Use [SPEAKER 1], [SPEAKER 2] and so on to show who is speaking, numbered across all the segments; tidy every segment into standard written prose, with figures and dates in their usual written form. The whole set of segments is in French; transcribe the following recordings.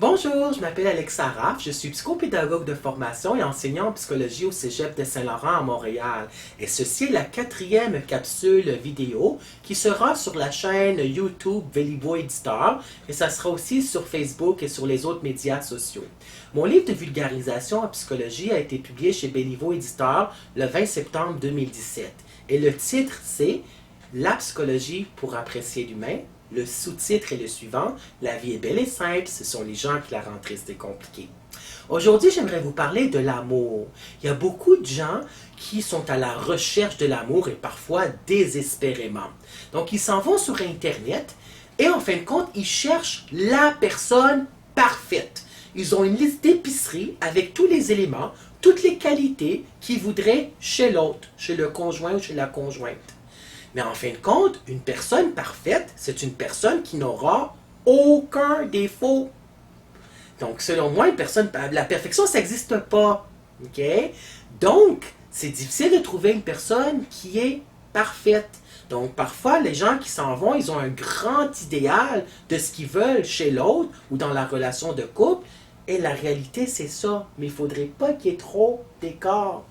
[SPEAKER 1] Bonjour, je m'appelle Alexa Raff, je suis psychopédagogue de formation et enseignant en psychologie au Cégep de Saint-Laurent à Montréal. Et ceci est la 4e capsule vidéo qui sera sur la chaîne YouTube Véliveau Éditeur et ça sera aussi sur Facebook et sur les autres médias sociaux. Mon livre de vulgarisation en psychologie a été publié chez Véliveau Éditeur le 20 septembre 2017 et le titre c'est « La psychologie pour apprécier l'humain ». Le sous-titre est le suivant, « La vie est belle et simple, ce sont les gens qui la rendent triste et compliquée ». Aujourd'hui, j'aimerais vous parler de l'amour. Il y a beaucoup de gens qui sont à la recherche de l'amour et parfois désespérément. Donc, ils s'en vont sur Internet et en fin de compte, ils cherchent la personne parfaite. Ils ont une liste d'épicerie avec tous les éléments, toutes les qualités qu'ils voudraient chez l'autre, chez le conjoint ou chez la conjointe. Mais en fin de compte, une personne parfaite, c'est une personne qui n'aura aucun défaut. Donc, selon moi, la perfection, ça n'existe pas. OK? Donc, c'est difficile de trouver une personne qui est parfaite. Donc, parfois, les gens qui s'en vont, ils ont un grand idéal de ce qu'ils veulent chez l'autre ou dans la relation de couple. Et la réalité, c'est ça. Mais il ne faudrait pas qu'il y ait trop d'écart.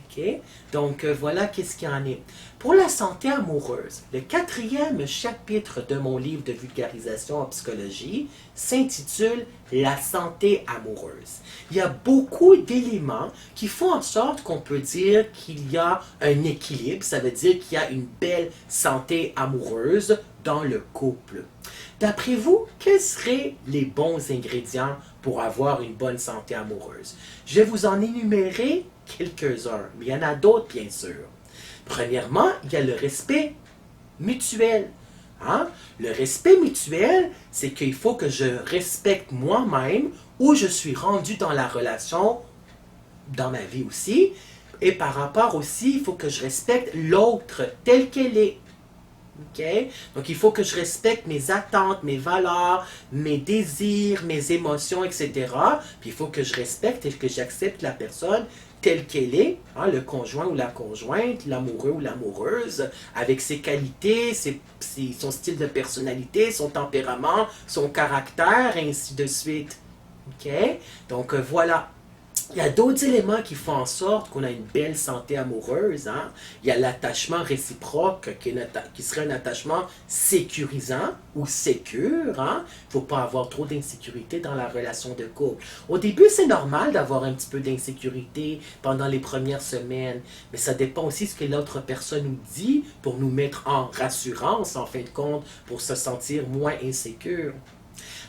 [SPEAKER 1] Okay? Donc, voilà qu'est-ce qu'il y en est. Pour la santé amoureuse, le 4e chapitre de mon livre de vulgarisation en psychologie s'intitule « La santé amoureuse ». Il y a beaucoup d'éléments qui font en sorte qu'on peut dire qu'il y a un équilibre, ça veut dire qu'il y a une belle santé amoureuse dans le couple. D'après vous, quels seraient les bons ingrédients pour avoir une bonne santé amoureuse? Je vais vous en énumérer quelques-uns, mais il y en a d'autres bien sûr. Premièrement, il y a le respect mutuel. Hein? Le respect mutuel, c'est qu'il faut que je respecte moi-même où je suis rendu dans la relation, dans ma vie aussi, et par rapport aussi, il faut que je respecte l'autre telle qu'elle est. Okay? Donc, il faut que je respecte mes attentes, mes valeurs, mes désirs, mes émotions, etc. Puis, il faut que je respecte et que j'accepte la personne telle qu'elle est, hein, le conjoint ou la conjointe, l'amoureux ou l'amoureuse, avec ses qualités, son style de personnalité, son tempérament, son caractère, et ainsi de suite. Okay? Donc, voilà. Il y a d'autres éléments qui font en sorte qu'on a une belle santé amoureuse. Hein? Il y a l'attachement réciproque qui serait un attachement sécurisant ou sécure. Hein? Il ne faut pas avoir trop d'insécurité dans la relation de couple. Au début, c'est normal d'avoir un petit peu d'insécurité pendant les premières semaines, mais ça dépend aussi de ce que l'autre personne nous dit pour nous mettre en rassurance, en fin de compte, pour se sentir moins insécure.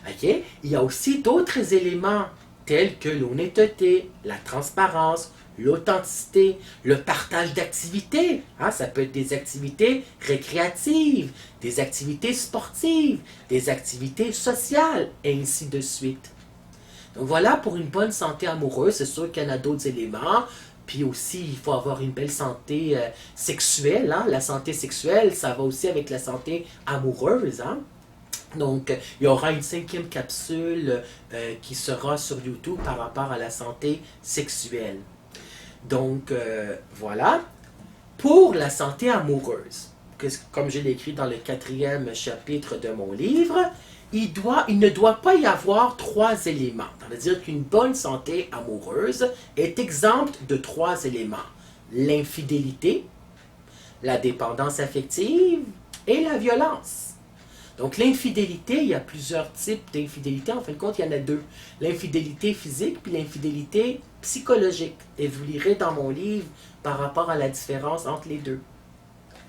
[SPEAKER 1] Okay? Il y a aussi d'autres éléments tels que l'honnêteté, la transparence, l'authenticité, le partage d'activités. Hein, ça peut être des activités récréatives, des activités sportives, des activités sociales, et ainsi de suite. Donc voilà, pour une bonne santé amoureuse, c'est sûr qu'il y en a d'autres éléments. Puis aussi, il faut avoir une belle santé sexuelle. Hein? La santé sexuelle, ça va aussi avec la santé amoureuse. Hein? Donc, il y aura une 5e capsule qui sera sur YouTube par rapport à la santé sexuelle. Donc, voilà. Pour la santé amoureuse, comme je l'ai écrit dans le 4e chapitre de mon livre, il ne doit pas y avoir 3 éléments. C'est-à-dire qu'une bonne santé amoureuse est exempte de 3 éléments. L'infidélité, la dépendance affective et la violence. Donc, l'infidélité, il y a plusieurs types d'infidélité. En fin de compte, il y en a 2. L'infidélité physique puis l'infidélité psychologique. Et vous lirez dans mon livre par rapport à la différence entre les deux.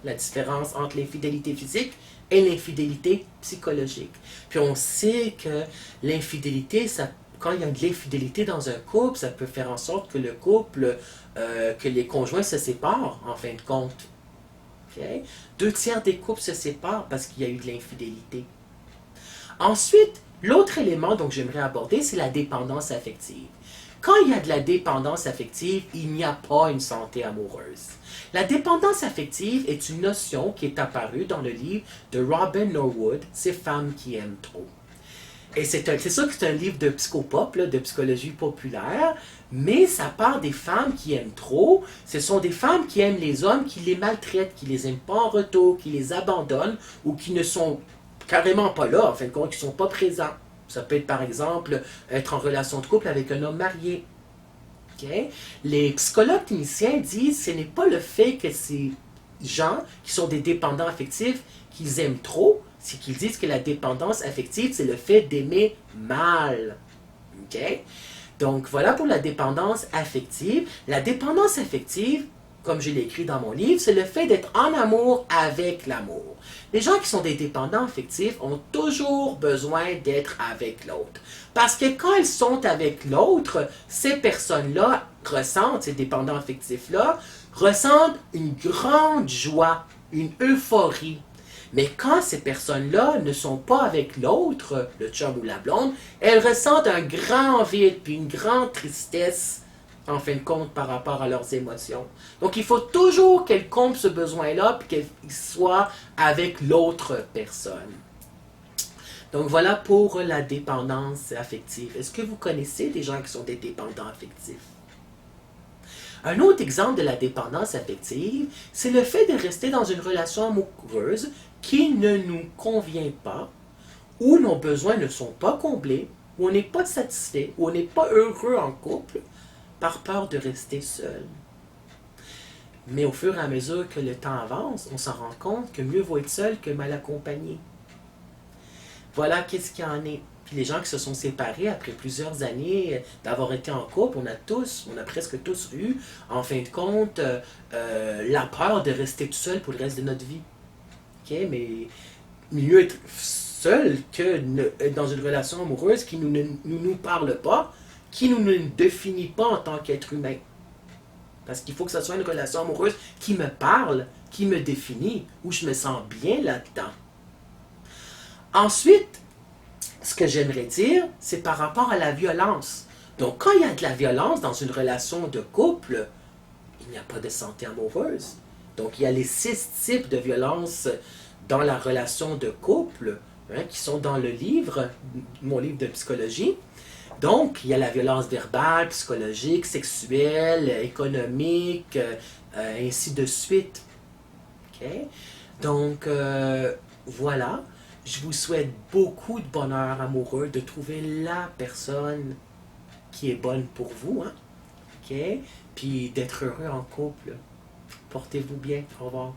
[SPEAKER 1] La différence entre l'infidélité physique et l'infidélité psychologique. Puis on sait que l'infidélité, quand il y a de l'infidélité dans un couple, ça peut faire en sorte que le couple, que les conjoints se séparent, en fin de compte. Okay? 2/3 des couples se séparent parce qu'il y a eu de l'infidélité. Ensuite, l'autre élément que j'aimerais aborder, c'est la dépendance affective. Quand il y a de la dépendance affective, il n'y a pas une santé amoureuse. La dépendance affective est une notion qui est apparue dans le livre de Robin Norwood, « Ces femmes qui aiment trop ». Et c'est sûr que c'est un livre de psychopop, là, de psychologie populaire, mais ça part des femmes qui aiment trop. Ce sont des femmes qui aiment les hommes qui les maltraitent, qui les aiment pas en retour, qui les abandonnent ou qui ne sont carrément pas là, en fin de compte, qui ne sont pas présents. Ça peut être par exemple être en relation de couple avec un homme marié. Okay? Les psychologues cliniciens disent que ce n'est pas le fait que ces gens qui sont des dépendants affectifs qu'ils aiment trop, c'est qu'ils disent que la dépendance affective, c'est le fait d'aimer mal. Okay? Donc voilà pour la dépendance affective. La dépendance affective, comme je l'ai écrit dans mon livre, c'est le fait d'être en amour avec l'amour. Les gens qui sont des dépendants affectifs ont toujours besoin d'être avec l'autre. Parce que quand ils sont avec l'autre, ces personnes-là ressentent, ces dépendants affectifs-là, ressentent une grande joie, une euphorie. Mais quand ces personnes-là ne sont pas avec l'autre, le chum ou la blonde, elles ressentent un grand vide puis une grande tristesse, en fin de compte, par rapport à leurs émotions. Donc, il faut toujours qu'elles comblent ce besoin-là puis qu'elles soient avec l'autre personne. Donc, voilà pour la dépendance affective. Est-ce que vous connaissez des gens qui sont des dépendants affectifs? Un autre exemple de la dépendance affective, c'est le fait de rester dans une relation amoureuse qui ne nous convient pas, où nos besoins ne sont pas comblés, où on n'est pas satisfait, où on n'est pas heureux en couple, par peur de rester seul. Mais au fur et à mesure que le temps avance, on s'en rend compte que mieux vaut être seul que mal accompagné. Voilà qu'est-ce qu'il y en est. Puis les gens qui se sont séparés après plusieurs années d'avoir été en couple, on a presque tous eu, en fin de compte, la peur de rester tout seul pour le reste de notre vie. Okay? Mais mieux être seul que être dans une relation amoureuse qui ne nous parle pas, qui ne nous définit pas en tant qu'être humain. Parce qu'il faut que ce soit une relation amoureuse qui me parle, qui me définit, où je me sens bien là-dedans. Ensuite, ce que j'aimerais dire, c'est par rapport à la violence. Donc, quand il y a de la violence dans une relation de couple, il n'y a pas de santé amoureuse. Donc, il y a les 6 types de violence dans la relation de couple, qui sont dans le livre, mon livre de psychologie. Donc, il y a la violence verbale, psychologique, sexuelle, économique, ainsi de suite. Okay? Donc, voilà. Je vous souhaite beaucoup de bonheur amoureux, de trouver la personne qui est bonne pour vous. Hein? Okay? Puis d'être heureux en couple. Portez-vous bien. Au revoir.